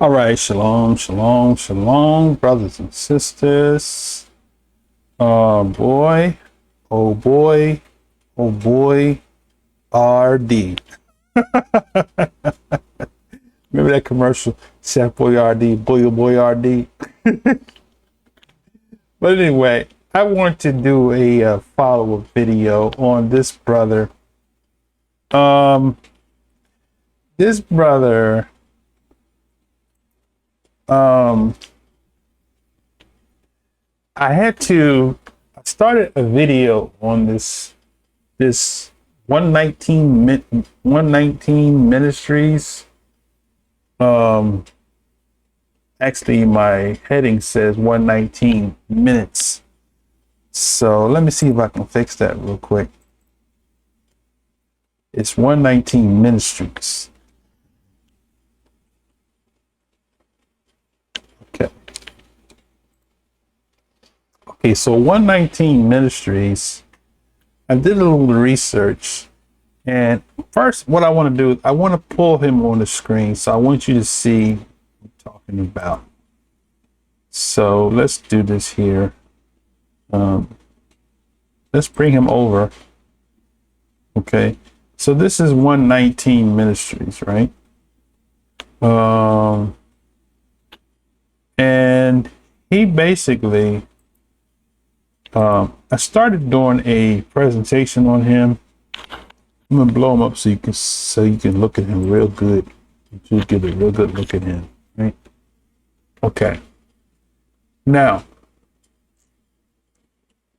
All right, shalom, shalom, shalom, brothers and sisters. Boy, oh boy, oh boy, RD. Remember that commercial? Chef Boy RD, boy, oh boy RD. But anyway, I want to do a follow-up video on this brother. This brother, I started a video on this 119 Ministries. Actually my heading says 119 minutes. So let me see if I can fix that real quick. It's 119 Ministries. Okay, so 119 Ministries, I did a little research, and first what I want to do is I want to pull him on the screen, so I want you to see what I'm talking about. So let's do this here. Let's bring him over. Okay, so this is 119 Ministries, right? And he basically, I started doing a presentation on him. I'm gonna blow him up so you can look at him real good. You get a real good look at him, right? Okay. Now,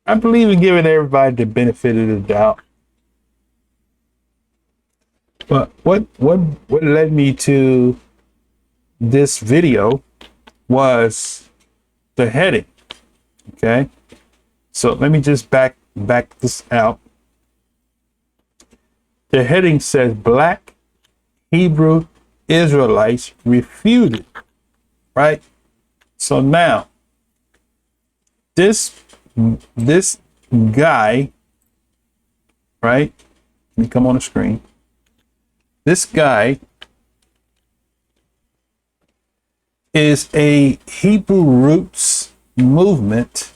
I believe in giving everybody the benefit of the doubt. But what led me to this video was the heading. Okay. So let me just back this out. The heading says Black Hebrew Israelites Refuted, right? So now this guy, right? Let me come on the screen. This guy is a Hebrew roots movement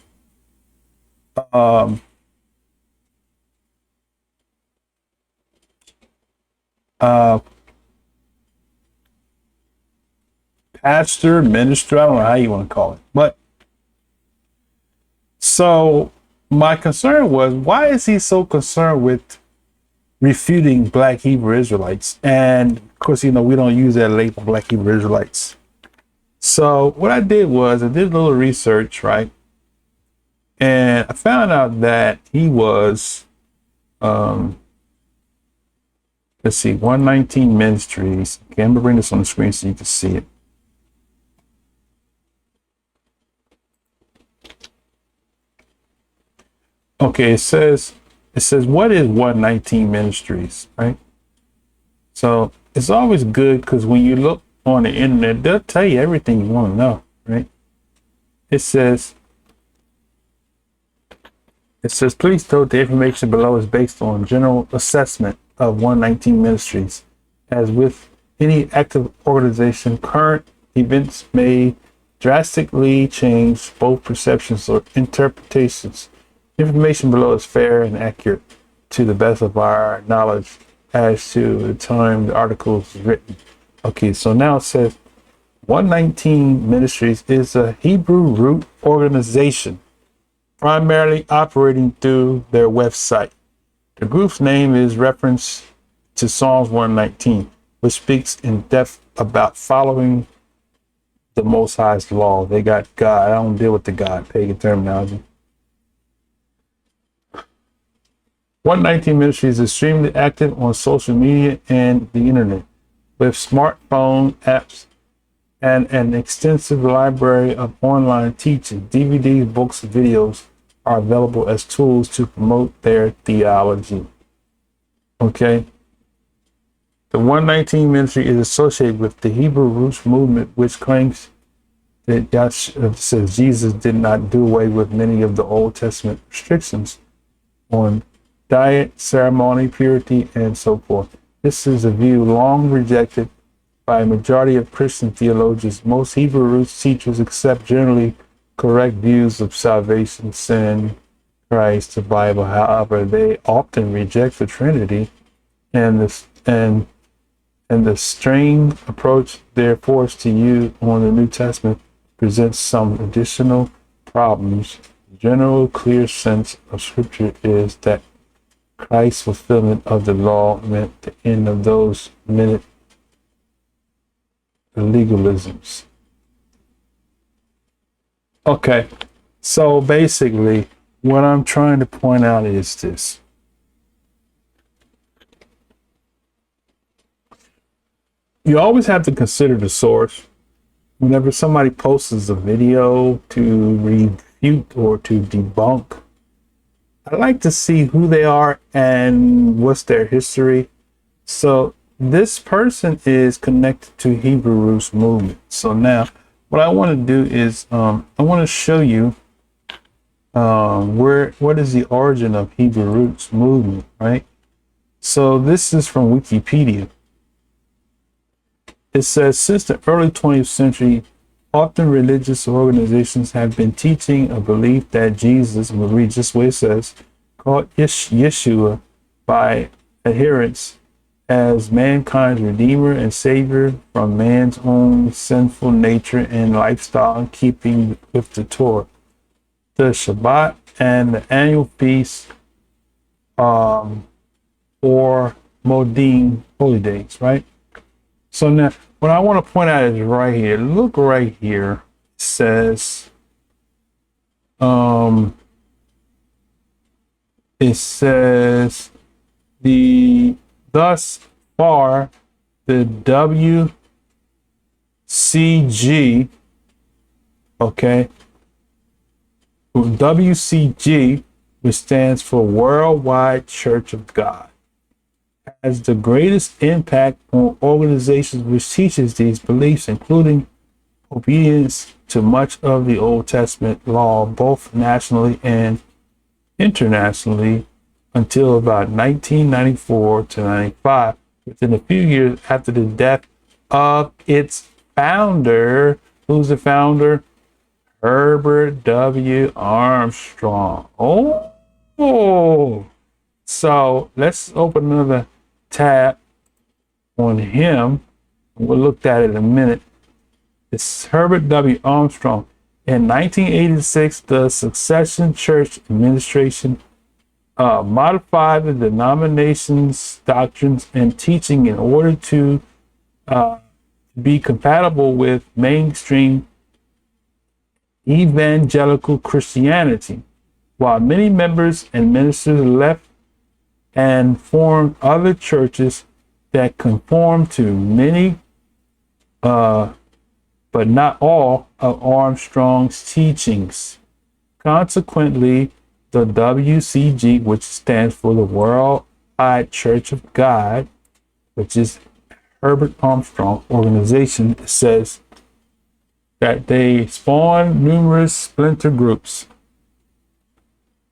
pastor, minister, I don't know how you want to call it. But so my concern was, why is he so concerned with refuting Black Hebrew Israelites? And of course, we don't use that label, Black Hebrew Israelites. So what I did was I did a little research, right? And I found out that he was, let's see, 119 Ministries. Okay, I'm gonna bring this on the screen so you can see it. Okay, it says, what is 119 Ministries, right? So it's always good because when you look on the internet, they'll tell you everything you want to know, right? It says, please note the information below is based on general assessment of 119 Ministries. As with any active organization, current events may drastically change both perceptions or interpretations. Information below is fair and accurate to the best of our knowledge as to the time the article is written. Okay, so now it says 119 Ministries is a Hebrew root organization primarily operating through their website. The group's name is reference to Psalms 119, which speaks in depth about following the Most High's law. They got God. I don't deal with the God pagan terminology. 119 Ministries is extremely active on social media and the internet, with smartphone apps and an extensive library of online teaching. DVDs, books, and videos are available as tools to promote their theology. Okay. The 119 Ministry is associated with the Hebrew roots movement, which claims that says Jesus did not do away with many of the Old Testament restrictions on diet, ceremony, purity, and so forth. This is a view long rejected by a majority of Christian theologians. Most Hebrew roots teachers accept generally correct views of salvation, sin, Christ, the Bible. However, they often reject the Trinity and the strained approach they're forced to use on the New Testament presents some additional problems. The general clear sense of Scripture is that Christ's fulfillment of the law meant the end of those minute legalisms. Okay, so basically, what I'm trying to point out is this. You always have to consider the source. Whenever somebody posts a video to refute or to debunk, I like to see who they are and what's their history. So this person is connected to Hebrew Roots movement. So now what I want to do is I want to show you what is the origin of Hebrew Roots movement, right? So this is from Wikipedia. It says, since the early 20th century, often religious organizations have been teaching a belief that Jesus, we'll read just what it says, called Yeshua by adherents as mankind's redeemer and savior from man's own sinful nature and lifestyle in keeping with the Torah, the Shabbat, and the annual feast, or Modim, holy days, right? So now, what I want to point out is right here. Look right here. It says, thus far the WCG, okay, WCG, which stands for Worldwide Church of God, has the greatest impact on organizations which teaches these beliefs, including obedience to much of the Old Testament law, both nationally and internationally, until about 1994 to 95. Within a few years after the death of its founder, who's the founder? Herbert W. Armstrong. Oh. So let's open another tab on him. We'll look at it in a minute. It's Herbert W. Armstrong. In 1986, the Succession Church Administration modified the denomination's doctrines and teaching in order to be compatible with mainstream evangelical Christianity. While many members and ministers left and formed other churches that conform to many, but not all, of Armstrong's teachings. Consequently, the WCG, which stands for the Worldwide Church of God, which is Herbert Armstrong organization, says that they spawned numerous splinter groups,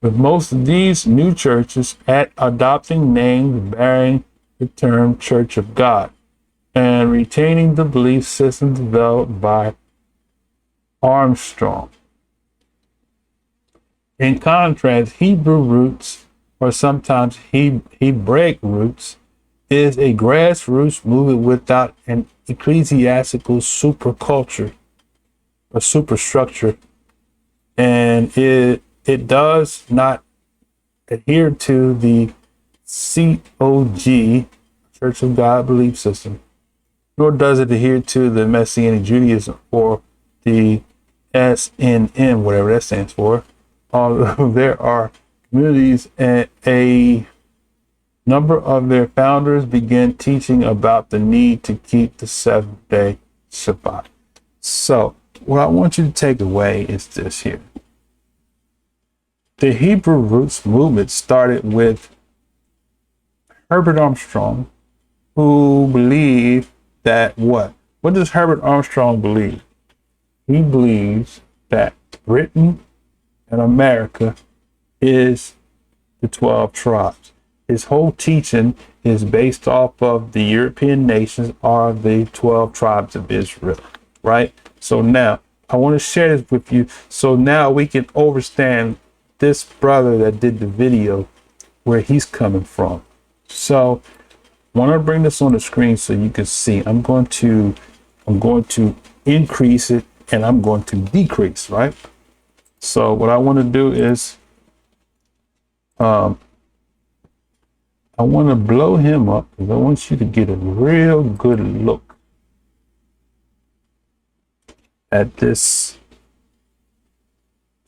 with most of these new churches adopting names bearing the term Church of God and retaining the belief system developed by Armstrong. In contrast, Hebrew Roots, or sometimes Hebraic Roots, is a grassroots movement without an ecclesiastical superculture or superstructure, and it does not adhere to the COG, Church of God belief system, nor does it adhere to the Messianic Judaism or the SNM, whatever that stands for. Although there are communities, and a number of their founders began teaching about the need to keep the seventh-day Shabbat. So, what I want you to take away is this here. The Hebrew Roots movement started with Herbert Armstrong, who believed that what? What does Herbert Armstrong believe? He believes that Britain and America is the 12 tribes. his whole teaching is based off of the European nations are the 12 tribes of Israel, right? So now I want to share this with you so now we can understand this brother that did the video, where he's coming from. So I want to bring this on the screen so you can see. I'm going to increase it and I'm going to decrease, right? So what I want to do is I want to blow him up because I want you to get a real good look at this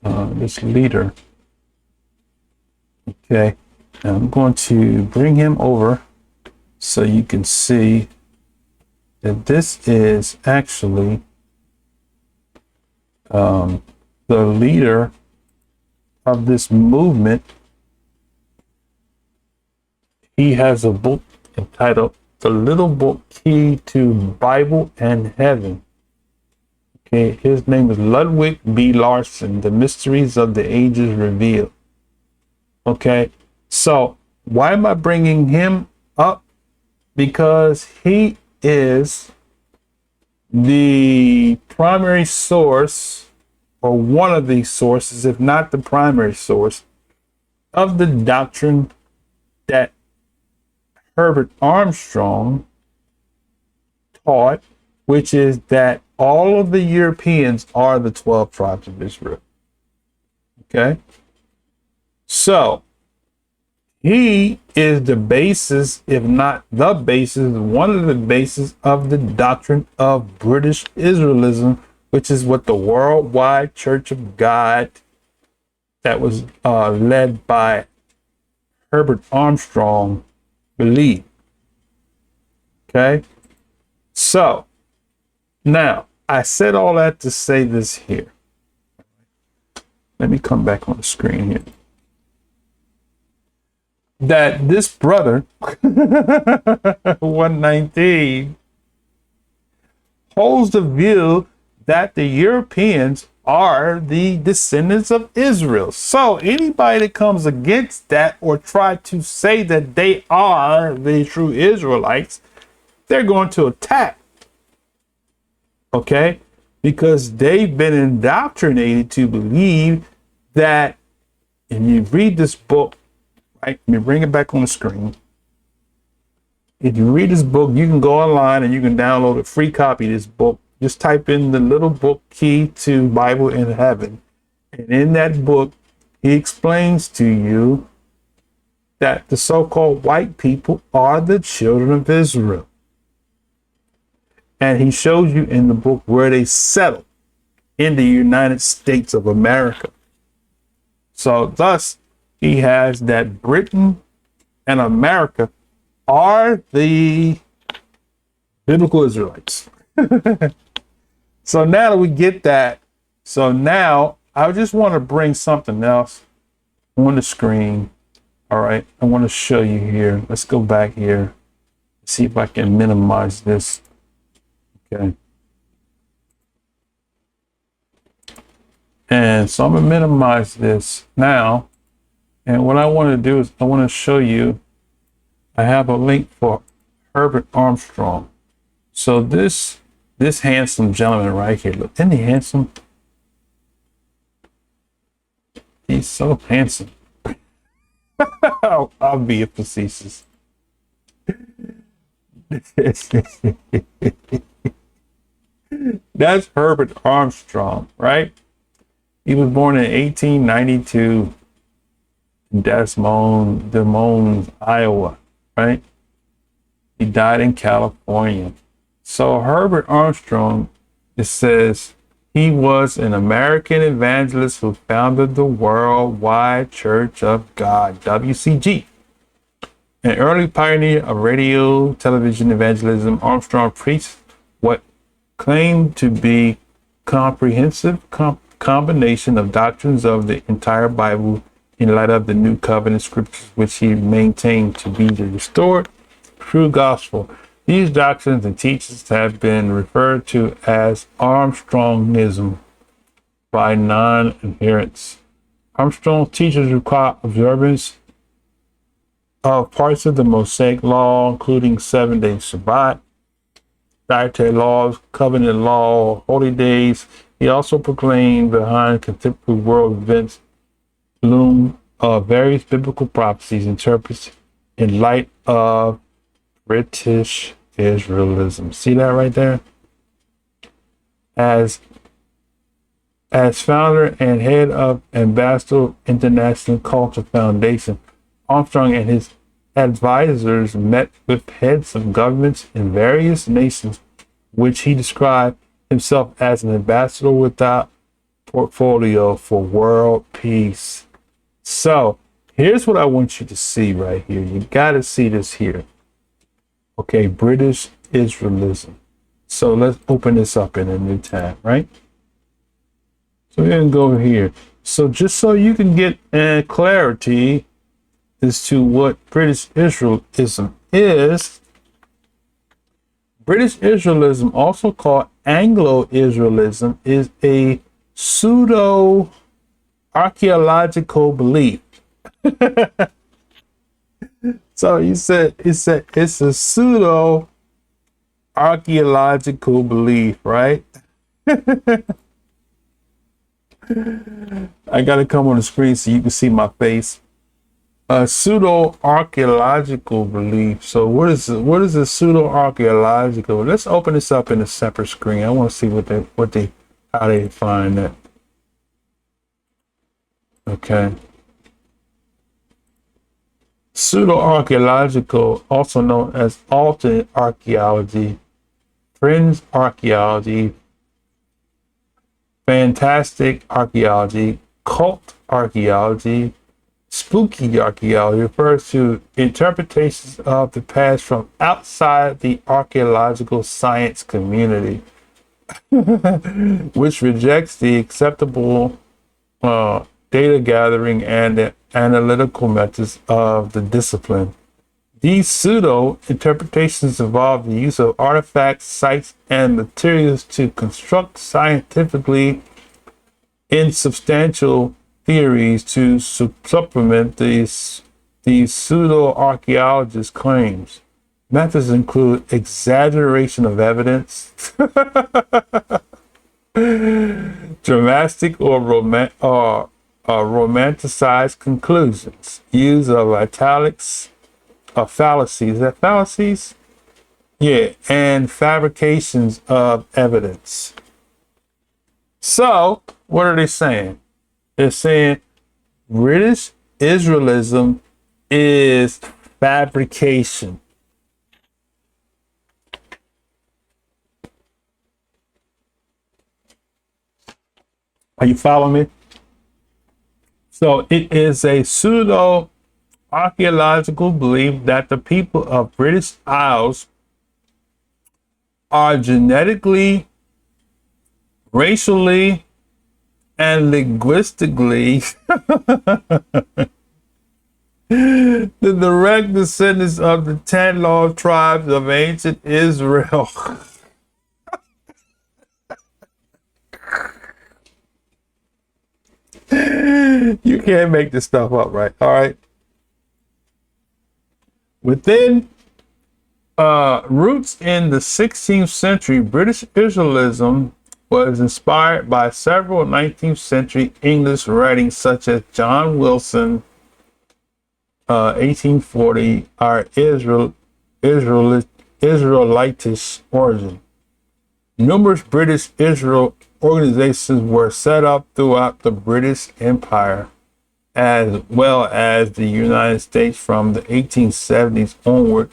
this leader. Okay, and I'm going to bring him over so you can see that this is actually the leader of this movement. He has a book entitled The Little Book Key to Bible and Heaven. Okay, his name is Ludwig B. Larson, The Mysteries of the Ages Revealed. Okay, so why am I bringing him up? Because he is the primary source, or one of the sources, if not the primary source, of the doctrine that Herbert Armstrong taught, which is that all of the Europeans are the 12 tribes of Israel. Okay? So, he is the basis, if not the basis, one of the bases of the doctrine of British Israelism, which is what the Worldwide Church of God that was led by Herbert Armstrong believe. Okay, so now I said all that to say this here. Let me come back on the screen here. That this brother 119 holds the view that the Europeans are the descendants of Israel. So anybody that comes against that or try to say that they are the true Israelites, they're going to attack. Okay? Because they've been indoctrinated to believe that, and you read this book, right? Let me bring it back on the screen. If you read this book, you can go online and you can download a free copy of this book. Just type in The Little Book Key to Bible in Heaven. And in that book, he explains to you that the so-called white people are the children of Israel. And he shows you in the book where they settled in the United States of America. So thus, he has that Britain and America are the biblical Israelites. So now that we get that, so now I just want to bring something else on the screen. All right, I want to show you here. Let's go back here. See if I can minimize this. Okay. And so I'm going to minimize this now. And what I want to do is I want to show you, I have a link for Herbert Armstrong. So this handsome gentleman right here, look, isn't he handsome? He's so handsome. I'll be facetious. That's Herbert Armstrong, right? He was born in 1892 in Des Moines, Iowa, right? He died in California. So Herbert Armstrong, it says, he was an American evangelist who founded the Worldwide Church of God, WCG. An early pioneer of radio, television evangelism, Armstrong preached what claimed to be comprehensive combination of doctrines of the entire Bible in light of the New Covenant scriptures, which he maintained to be the restored true gospel. These doctrines and teachings have been referred to as Armstrongism by non-adherents. Armstrong teachers require observance of parts of the Mosaic Law, including 7-day Shabbat, dietary laws, covenant law, holy days. He also proclaimed behind contemporary world events loom various biblical prophecies interpreted in light of British Israelism. See that right there? As founder and head of Ambassador International Culture Foundation, Armstrong and his advisors met with heads of governments in various nations, which he described himself as an ambassador without portfolio for world peace. So here's what I want you to see right here. You got to see this here. Okay, British Israelism. So let's open this up in a new tab, right? So we're going to go here. So just so you can get clarity as to what British Israelism is, British Israelism, also called Anglo-Israelism, is a pseudo-archaeological belief. So it's a pseudo-archaeological belief, right? I gotta come on the screen so you can see my face. A pseudo-archaeological belief. So what is a pseudo-archaeological? Let's open this up in a separate screen. I want to see how they define that. Okay. Pseudo-archaeological, also known as alternate archaeology, fringe archaeology, fantastic archaeology, cult archaeology, spooky archaeology, refers to interpretations of the past from outside the archaeological science community, which rejects the acceptable data gathering and the analytical methods of the discipline. These pseudo interpretations involve the use of artifacts, sites, and materials to construct scientifically insubstantial theories to supplement these pseudo-archaeologists' claims. Methods include exaggeration of evidence, dramatic or romanticized conclusions, use of italics, fallacies. Is that fallacies? Yeah, and fabrications of evidence. So, what are they saying? They're saying British Israelism is fabrication. Are you following me? So it is a pseudo archaeological belief that the people of British Isles are genetically, racially, and linguistically the direct descendants of the 10 lost tribes of ancient Israel. You can't make this stuff up, right? All right. Within roots in the 16th century, British Israelism was inspired by several 19th century English writings such as John Wilson, 1840, Our Israelitish Origin. Numerous British Israel organizations were set up throughout the British Empire, as well as the United States from the 1870s onward.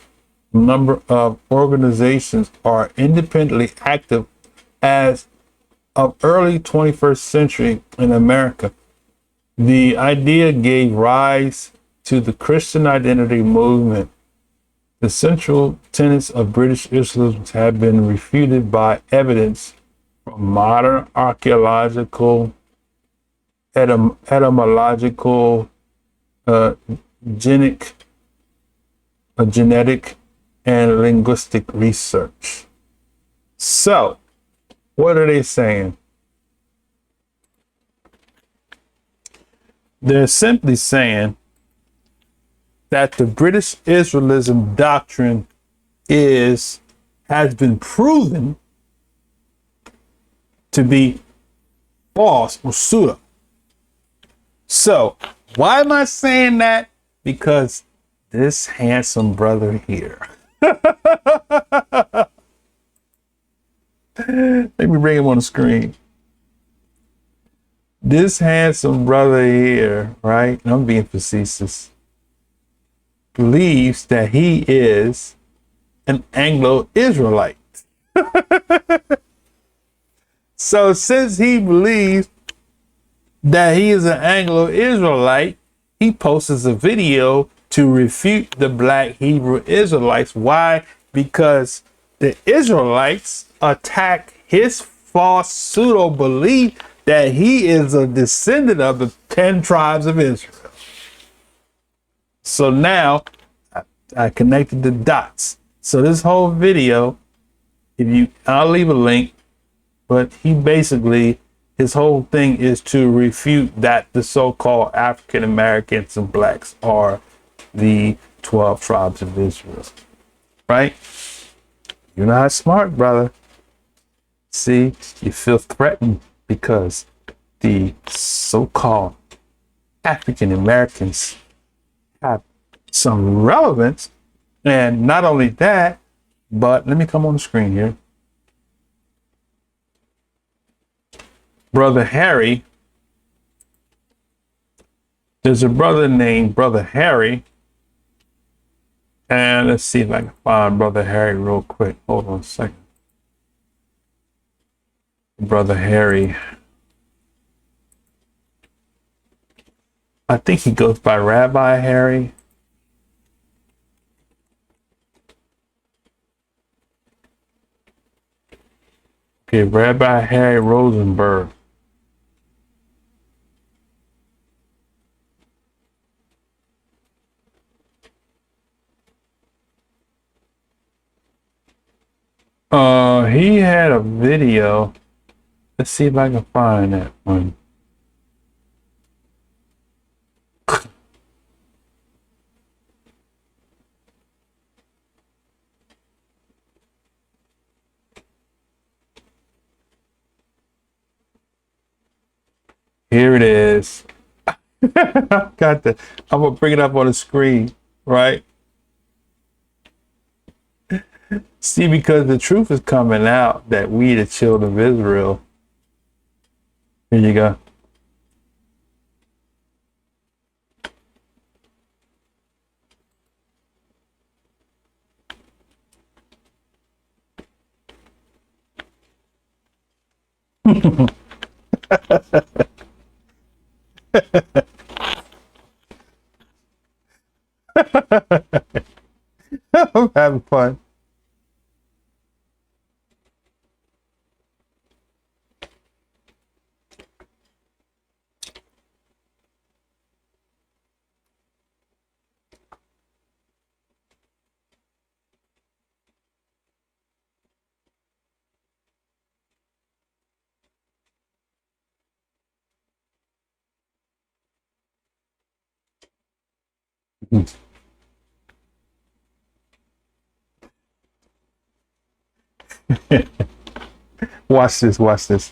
A number of organizations are independently active as of early 21st century in America. The idea gave rise to the Christian identity movement. The central tenets of British Israelism have been refuted by evidence from modern archaeological, etymological, genetic, and linguistic research. So, what are they saying? They're simply saying that the British Israelism doctrine has been proven to be false or pseudo. So why am I saying that? Because this handsome brother here. Let me bring him on the screen. This handsome brother here, right? And I'm being facetious. Believes that he is an Anglo-Israelite. So since he believes that he is an Anglo-Israelite, he posts a video to refute the black Hebrew Israelites. Why? Because the Israelites attack his false pseudo belief that he is a descendant of the 10 tribes of Israel. So now I connected the dots. So this whole video, I'll leave a link, but he basically, his whole thing is to refute that the so-called African Americans and blacks are the 12 tribes of Israel, right? You're not smart, brother. See, you feel threatened because the so-called African Americans have some relevance. And not only that, but let me come on the screen here. Brother Harry, there's a brother named Brother Harry. And let's see if I can find Brother Harry real quick. Hold on a second. Brother Harry. I think he goes by Rabbi Harry. Okay, Rabbi Harry Rosenburg. He had a video. Let's see if I can find that one. Here it is. Got the. I'm gonna bring it up on the screen, right? See, because the truth is coming out that we, the children of Israel. Here you go. I'm having fun. Watch this. Watch this.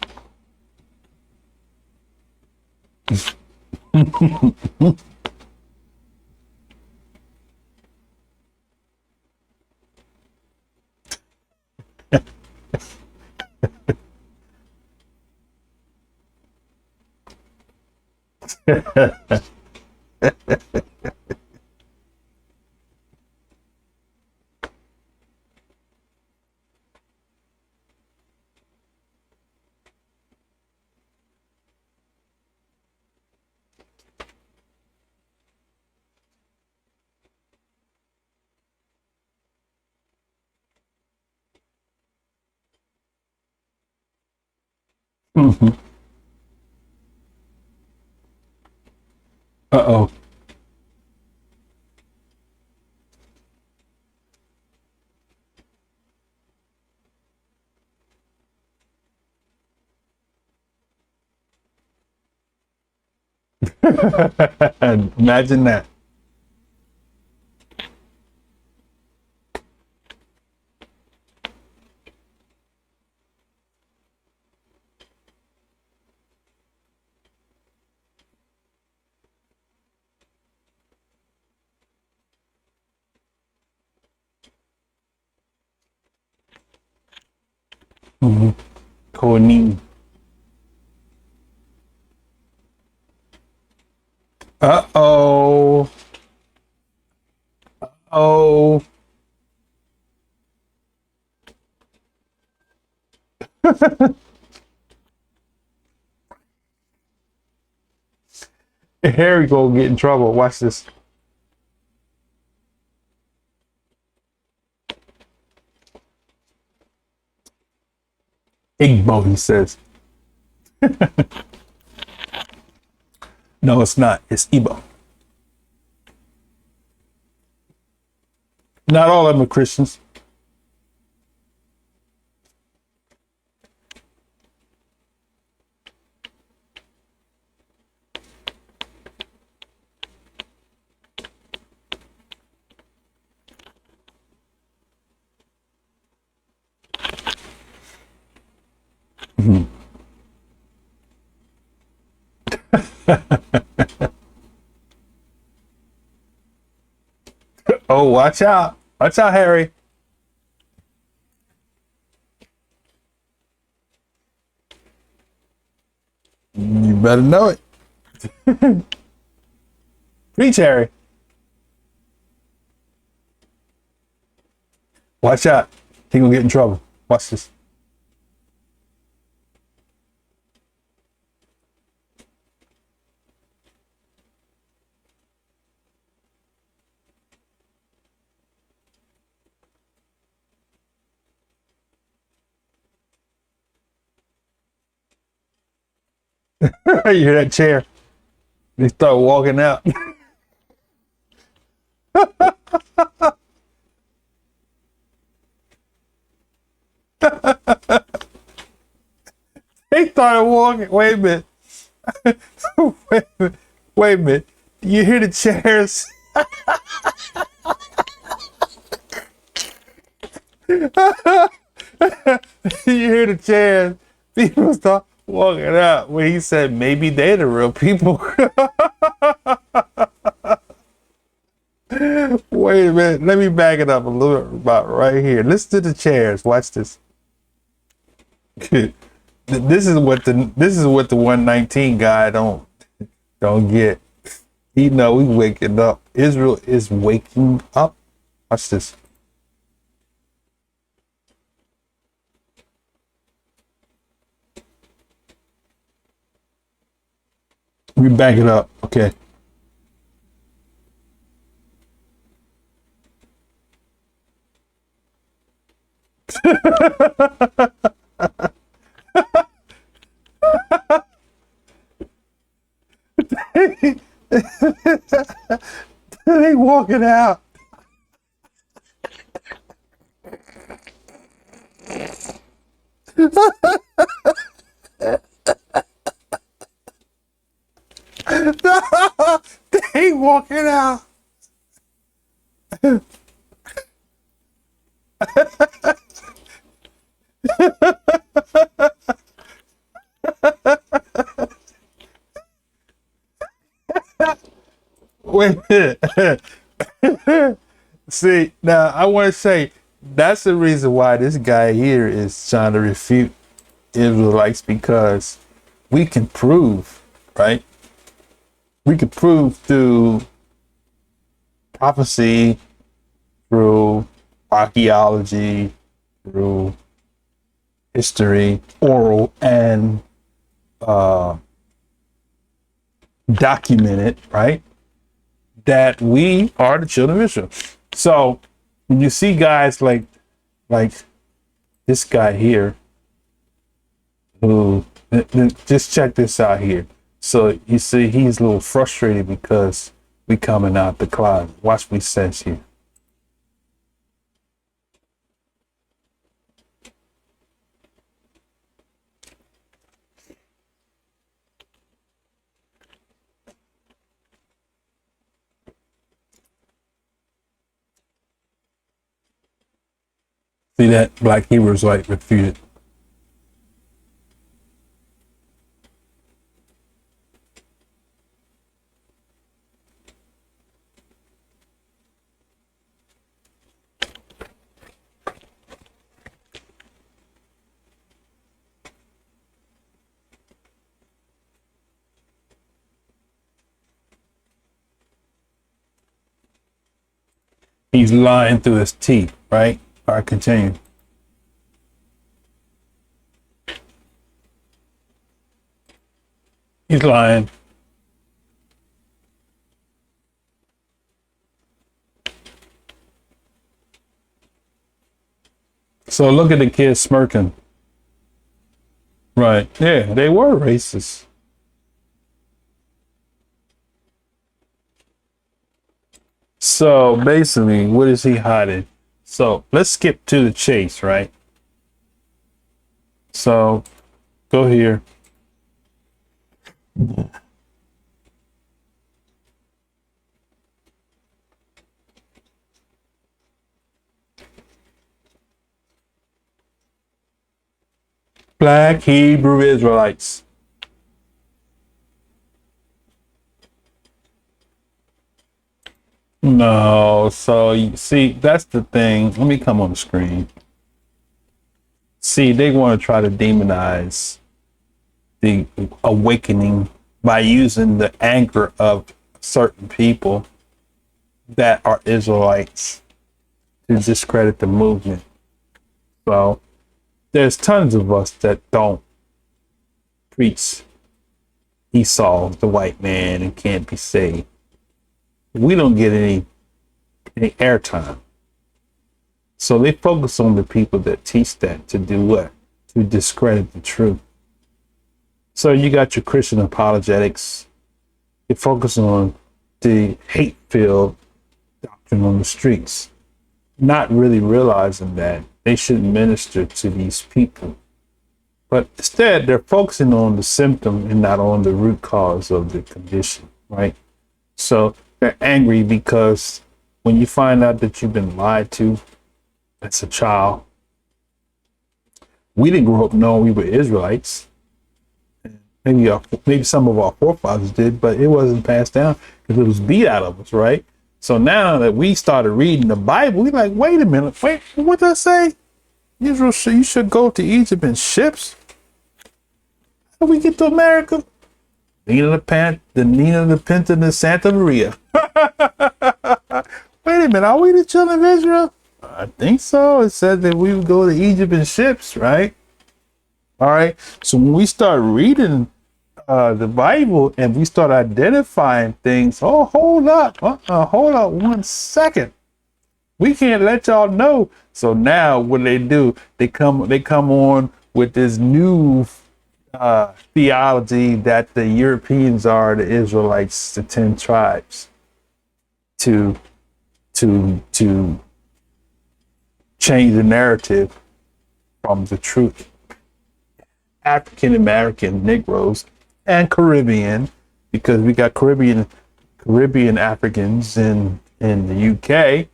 Uh-oh. Imagine that. Mm-hmm. Kohanim. Uh-oh. Oh. Harry gonna get in trouble. Watch this. Igbo, he says. No, it's not. It's Igbo. Not all of them are Christians. Mhm. Oh, watch out. Watch out, Harry. You better know it. Preach, Harry. Watch out. He gonna get in trouble. Watch this. You hear that chair? They start walking out. They started walking. Wait a minute. Wait a minute. Wait a minute. You hear the chairs? You hear the chairs? People start walking out. When he said maybe they're the real people. Wait a minute. Let me back it up a little about right here. Listen to the chairs. Watch this. This is what the 119 guy don't get. He know we waking up. Israel is waking up. Watch this. We back it up. Okay. They walking out. They walking out. Wait a minute. See, now I want to say that's the reason why this guy here is trying to refute Israelites because we can prove, right? We can prove through prophecy, through archaeology, through history, oral and uh, documented, right? That we are the children of Israel. So when you see guys like this guy here, who just check this out here. So you see he's a little frustrated because we coming out the closet. Watch what he says here. See that Black Hebrews like refuted. He's lying through his teeth, right? All right, continue. He's lying. So look at the kids smirking. Right. Yeah, they were racist. So basically, what is he hiding? So let's skip to the chase, right? So go here. Black Hebrew Israelites. No, so you see, that's the thing. Let me come on the screen. See, they want to try to demonize the awakening by using the anger of certain people that are Israelites to discredit the movement. So there's tons of us that don't preach Esau, the white man, and can't be saved. We don't get any airtime. So they focus on the people that teach that to do what? To discredit the truth. So you got your Christian apologetics. They focus on the hate-filled doctrine on the streets, not really realizing that they should minister to these people. But instead, they're focusing on the symptom and not on the root cause of the condition, right? So they're angry because when you find out that you've been lied to as a child, we didn't grow up knowing we were Israelites. Maybe some of our forefathers did, but it wasn't passed down because it was beat out of us, right? So now that we started reading the Bible, we're like, wait a minute, wait, what did I say? Israel, you should go to Egypt in ships. How do we get to America? Nina the Pinta, and the Santa Maria. Wait a minute, are we the children of Israel? I think so. It said that we would go to Egypt in ships, right? All right. So when we start reading the Bible and we start identifying things, oh, hold up, hold up 1 second. We can't let y'all know. So now what they do, they come on with this new theology that the Europeans are the Israelites, the 10 tribes, to change the narrative from the truth. African American Negroes and Caribbean, because we got Caribbean Africans in the UK.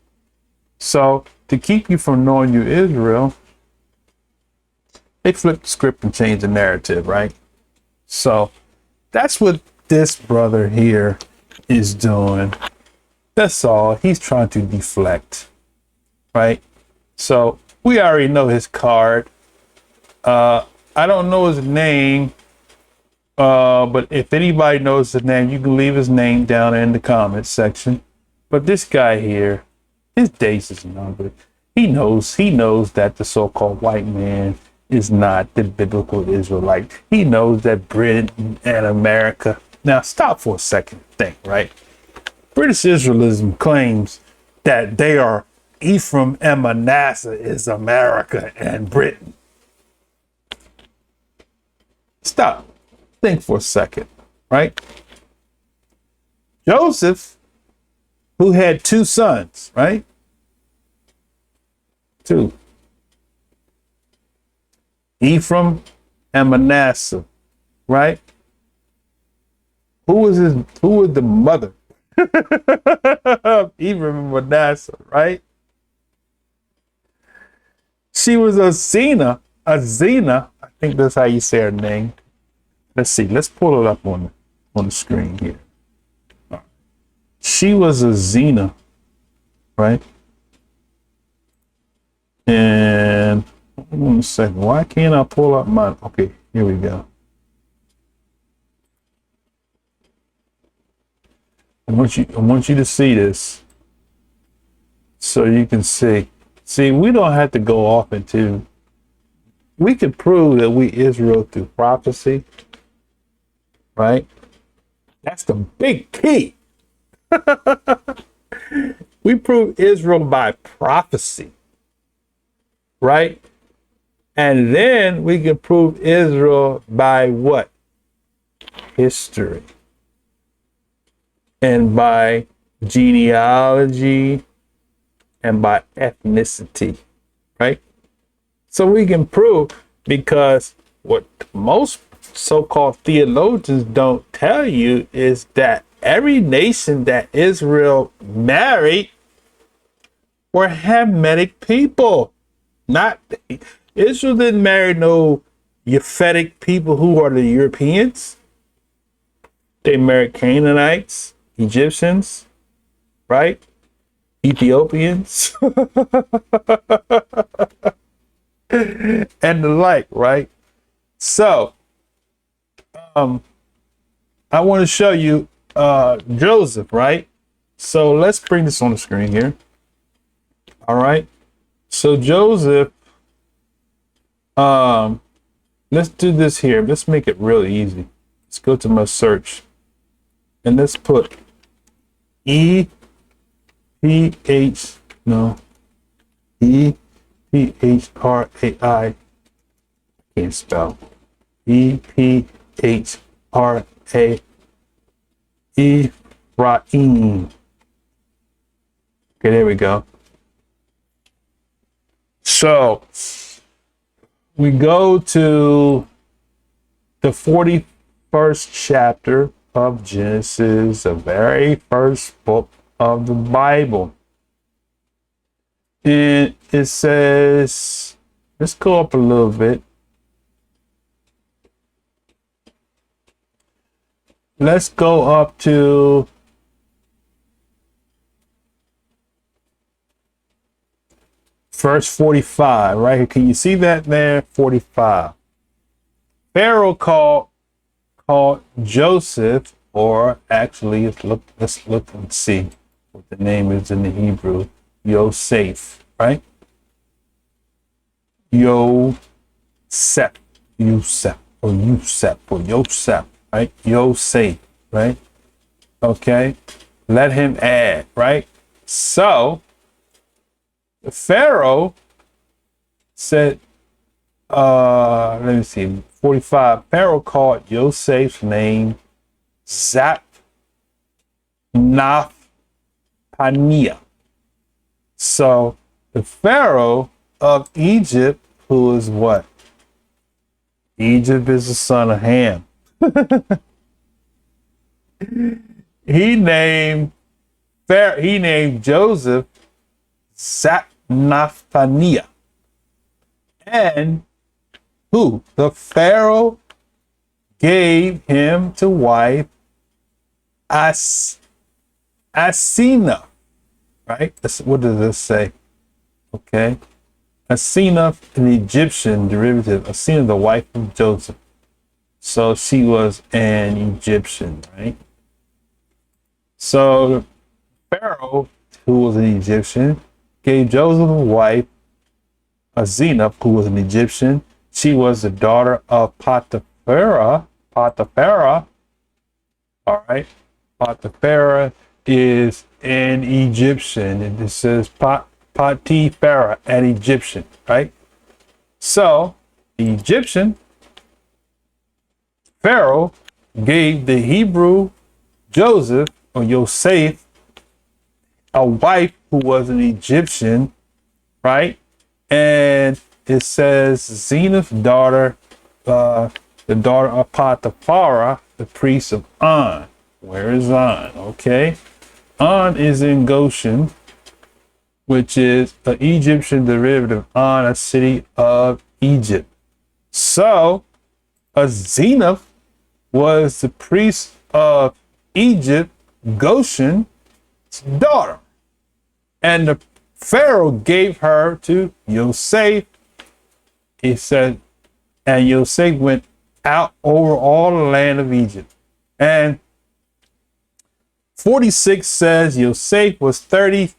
So to keep you from knowing you Israel, they flip the script and change the narrative, right? So that's what this brother here is doing. That's all. He's trying to deflect, right? So we already know his card. I don't know his name, but if anybody knows his name, you can leave his name down in the comments section. But this guy here, his days is numbered. He knows that the so-called white man is not the biblical Israelite. He knows that Britain and America. Now stop for a second, think, right? British Israelism claims that they are Ephraim and Manasseh is America and Britain. Stop. Think for a second, right? Joseph, who had 2 sons, right? 2. Ephraim and Manasseh, right? Who was the mother of Ephraim and Manasseh, right? She was a Zena. I think that's how you say her name. Let's see. Let's pull it up on the screen here. She was a Zena, right? And 1 second. Why can't I pull up my? Okay, here we go. I want you to see this. So you can see. See, we don't have to go off into. We can prove that we Israel through prophecy, right? That's the big key. We prove Israel by prophecy, right? And then we can prove Israel by what? History. And by genealogy and by ethnicity, right? So we can prove, because what most so-called theologians don't tell you is that every nation that Israel married were Hamitic people. Not Israel didn't marry no Japhetic people who are the Europeans. They married Canaanites, Egyptians, right? Ethiopians, and the like, right? So, I want to show you Joseph, right? So let's bring this on the screen here. All right. So Joseph, let's do this here. Let's make it really easy. Let's go to my search and let's put E P H no E P H R A I. Can't spell. E P H R A Ephraim. Okay, there we go. So we go to the 41st chapter of Genesis, the very first book of the Bible. And it says, let's go up a little bit. Let's go up to verse 45, right here. Can you see that there? 45. Pharaoh called Joseph, or actually, let's look and see what the name is in the Hebrew. Yosef, right? Yosef, right? Yosef, right? Okay. Let him add, right? So Pharaoh said, let me see, 45. Pharaoh called Joseph's name Zapnathpaneah. So the Pharaoh of Egypt, who is what? Egypt is the son of Ham. He named Joseph Zapnathpaneah. And who? The Pharaoh gave him to wife Asenath. Right? What does this say? Okay. Asenath, an Egyptian derivative. Asenath, the wife of Joseph. So she was an Egyptian, right? So Pharaoh, who was an Egyptian, gave Joseph a wife, Asenath, who was an Egyptian. She was the daughter of Potiphar. All right. Potiphar is an Egyptian, and it says Potiphar, an Egyptian, right? So the Egyptian Pharaoh gave the Hebrew Joseph, or Yosef, a wife who was an Egyptian, right? And it says Zenoph's daughter, the daughter of Potiphar, the priest of On. Where is On? Okay. On is in Goshen, which is an Egyptian derivative of On, a city of Egypt. So, Asenath was the priest of Egypt, Goshen's daughter. And the Pharaoh gave her to Yosef. He said, and Yosef went out over all the land of Egypt. And 46 says Yosef was 30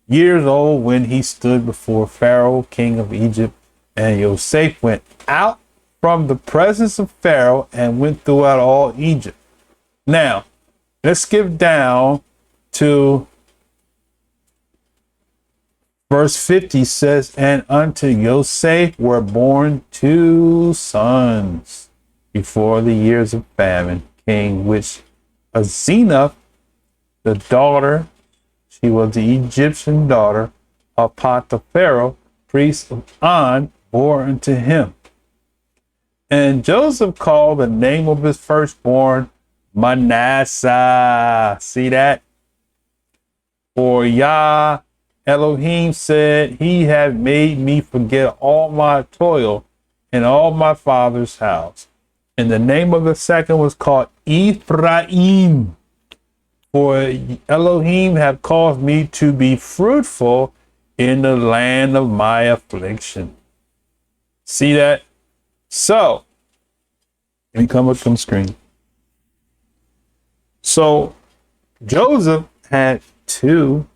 years old when he stood before Pharaoh, king of Egypt. And Yosef went out from the presence of Pharaoh and went throughout all Egypt. Now, let's skip down to verse 50 says, and unto Yosef were born 2 sons before the years of famine came, which Asenath, the daughter, she was the Egyptian daughter of Pharaoh, priest of On, bore unto him. And Joseph called the name of his firstborn Manasseh. See that? For Yah Elohim said, he had made me forget all my toil in all my father's house. And the name of the second was called Ephraim. For Elohim have caused me to be fruitful in the land of my affliction. See that? So, let me come up on the screen. So, Joseph had 2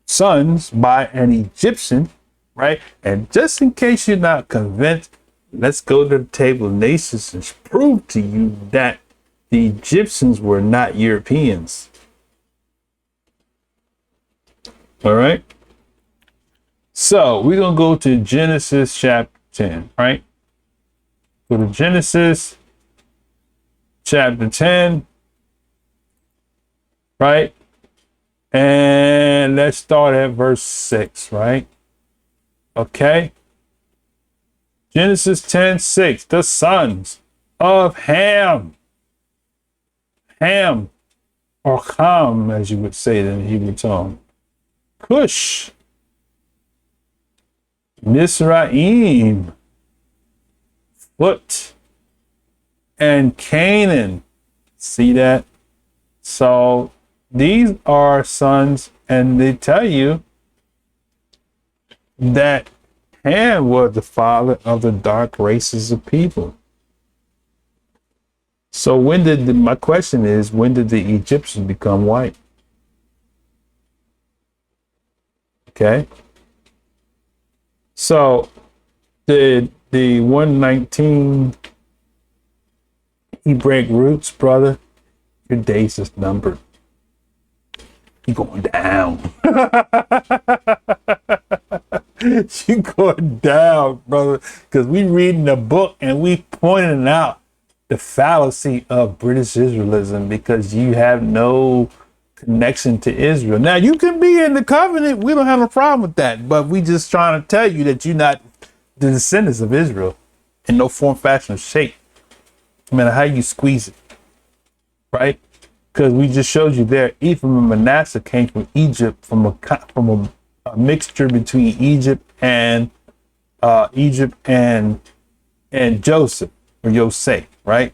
sons by an Egyptian, right? And just in case you're not convinced, let's go to the table of nations and prove to you that the Egyptians were not Europeans. All right. So we're going to go to Genesis chapter 10, right? Go to Genesis chapter 10, right? And let's start at verse 6, right? Okay. Genesis 10:6, the sons of Ham, or Ham, as you would say it in the Hebrew tongue, Cush, Mizraim, Phut, and Canaan. See that? So these are sons, and they tell you that Ham was the father of the dark races of people. So my question is, when did the Egyptians become white? Okay. So the 119 Hebraic roots, brother, your days is numbered. You're going down. You're going down, brother. Because we reading the book and we pointing out the fallacy of British Israelism because you have no connection to Israel. Now, you can be in the covenant. We don't have a problem with that. But we just trying to tell you that you're not the descendants of Israel in no form, fashion, or shape. No matter how you squeeze it. Right? Because we just showed you there, Ephraim and Manasseh came from Egypt, from a mixture between Egypt and Joseph, or Yosef, right?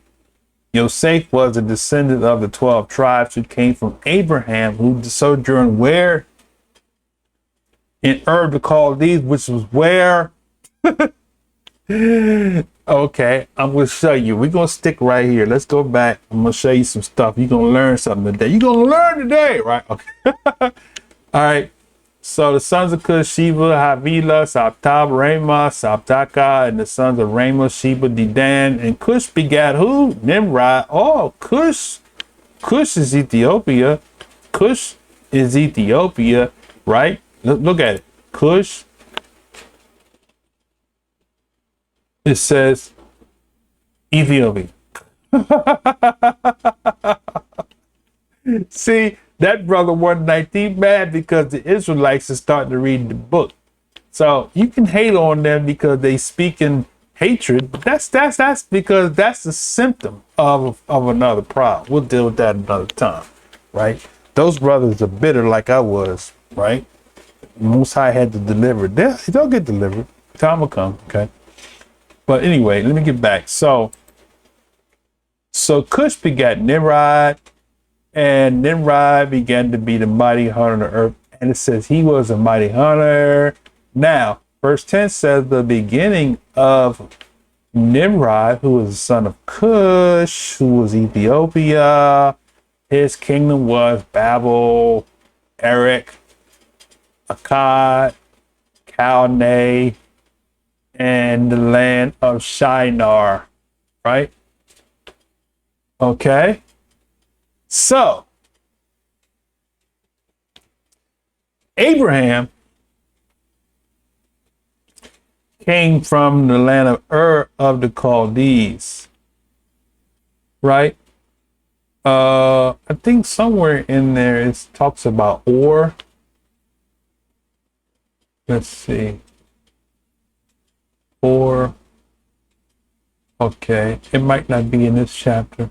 Yosef was a descendant of the 12 tribes who came from Abraham, who sojourned where? In the Chaldees, which was where? Okay, I'm going to show you. We're going to stick right here. Let's go back. I'm going to show you some stuff. You're going to learn something today. You're going to learn today, right? Okay. All right. So the sons of Cush, Sheba, Havilah, Sabtab, Ramah, Sabtaka, and the sons of Ramah, Sheba, Dedan, and Cush begat who? Nimrod. Oh, Cush. Cush is Ethiopia. Cush is Ethiopia, right? Look at it. Cush. It says Ethiopia. See, that brother 119 mad because the Israelites are starting to read the book. So you can hate on them because they speak in hatred, but that's because that's a symptom of another problem. We'll deal with that another time, right? Those brothers are bitter like I was, right? Most High had to deliver. They'll get delivered. Time will come, okay? But anyway, let me get back. So Cush begat Nimrod, and Nimrod began to be the mighty hunter on the earth. And it says he was a mighty hunter. Now, verse 10 says the beginning of Nimrod, who was the son of Cush, who was Ethiopia. His kingdom was Babel, Erech, Akkad, Calneh, and the land of Shinar, right? Okay. So, Abraham came from the land of of the Chaldees, right? I think somewhere in there it talks about Or. Let's see. Or, okay, it might not be in this chapter.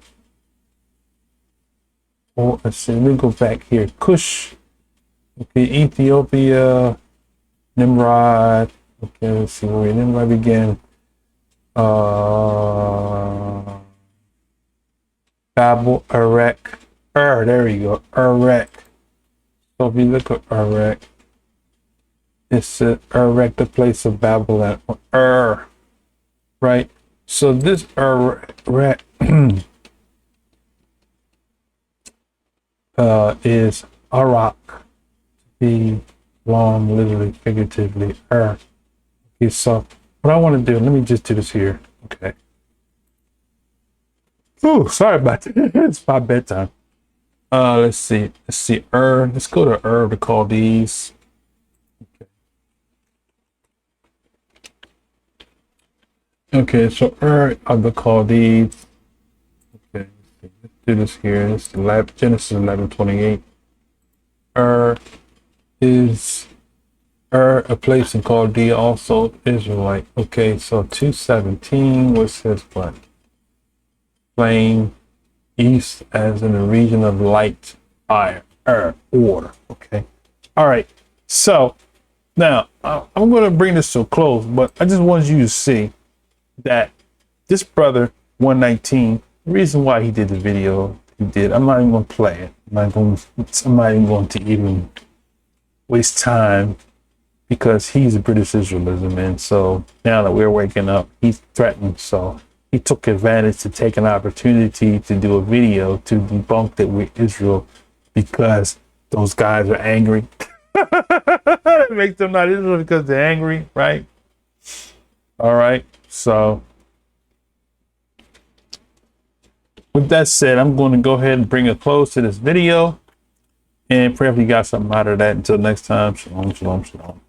Or, let's see, let me go back here. Cush, okay, Ethiopia, Nimrod. Okay, let's see where Nimrod began. Babel, Erech, there we go, Erech. So if you look at Erech, it's Erech, the place of Babylon, right? So this Erech is Arak, the long, literally, figuratively, Okay, so what I want to do, let me just do this here. Okay. Oh, sorry about that. It's my bedtime. Let's see. Let's go to the Chaldees. Okay, so of the Chaldees. Okay, let's do this here. This is Genesis 11:28. Is a place in Chaldea, also Israelite. Okay, so 2:17, which says what? Plain east, as in the region of light, fire, order. Okay. All right. So now I'm going to bring this to a close, but I just wanted you to see that this brother 119, the reason why he did the video he did, I'm not even going to play it. I'm not even going to even waste time, because he's a British Israelism, and so now that we're waking up, he's threatened. So he took advantage to take an opportunity to do a video to debunk that we're Israel, because those guys are angry. It makes them not Israel because they're angry, right? All right. So with that said, I'm going to go ahead and bring a close to this video, and pray if you got something out of that. Until next time, shalom, shalom, shalom.